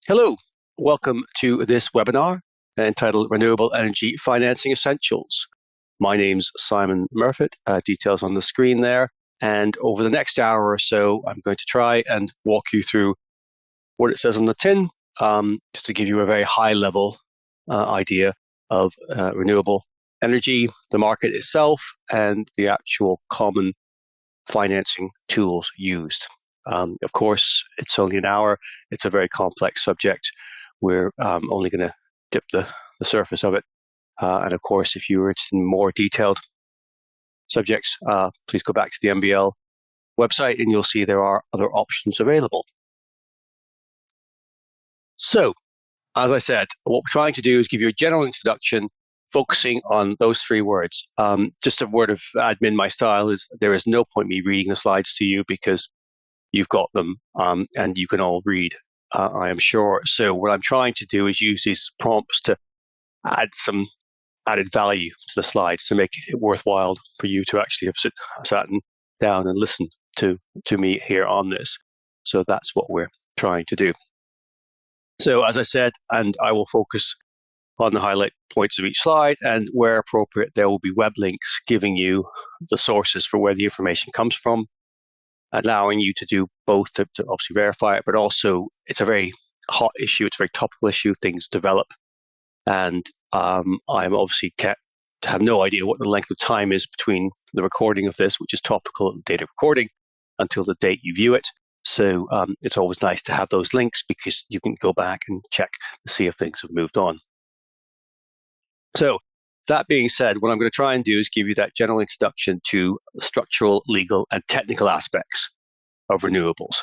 Hello, welcome to this webinar entitled Renewable Energy Financing Essentials. My name's Simon Murfitt, details on the screen there. And over the next hour or so, I'm going to try and walk you through what it says on the tin, just to give you a very high level idea of renewable energy, the market itself, and the actual common financing tools used. Of course, it's only an hour. It's a very complex subject. We're only going to dip the surface of it. And of course, if you're interested in more detailed subjects, please go back to the MBL website and you'll see there are other options available. So, as I said, what we're trying to do is give you a general introduction focusing on those three words. Just a word of admin, my style is there is no point me reading the slides to you because you've got them and you can all read, I am sure. So what I'm trying to do is use these prompts to add some added value to the slides to make it worthwhile for you to actually have sat down and listen to me here on this. So that's what we're trying to do. So as I said, and I will focus on the highlight points of each slide, and where appropriate, there will be web links giving you the sources for where the information comes from, allowing you to do both to obviously verify it, but also it's a very hot issue, it's a very topical issue, things develop. And I'm obviously have no idea what the length of time is between the recording of this, which is topical date of recording, until the date you view it. So it's always nice to have those links because you can go back and check to see if things have moved on. So that being said, what I'm going to try and do is give you that general introduction to the structural, legal, and technical aspects of renewables,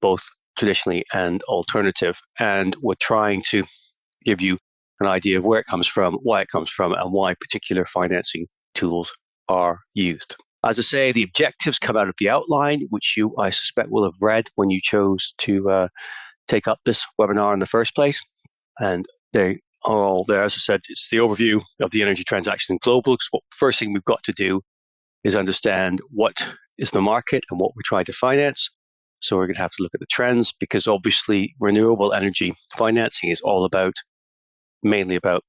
both traditionally and alternative. And we're trying to give you an idea of where it comes from, why it comes from, and why particular financing tools are used. As I say, the objectives come out of the outline, which you, I suspect, will have read when you chose to take up this webinar in the first place. And they are all there. As I said, it's the overview of the energy transaction in global. What first thing we've got to do is understand what is the market and what we're trying to finance. So we're going to have to look at the trends because obviously renewable energy financing is all about, mainly about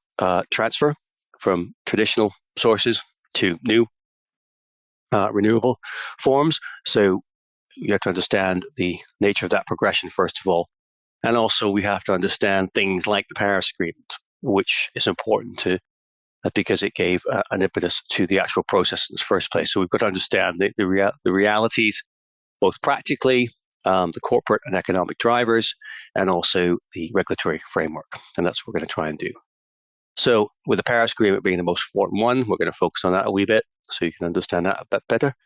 transfer from traditional sources to new renewable forms. So you have to understand the nature of that progression, first of all. And also we have to understand things like the Paris Agreement, which is important to because it gave an impetus to the actual process in the first place. So we've got to understand the realities, both practically, the corporate and economic drivers, and also the regulatory framework. And that's what we're going to try and do. So with the Paris Agreement being the most important one, we're going to focus on that a wee bit so you can understand that a bit better.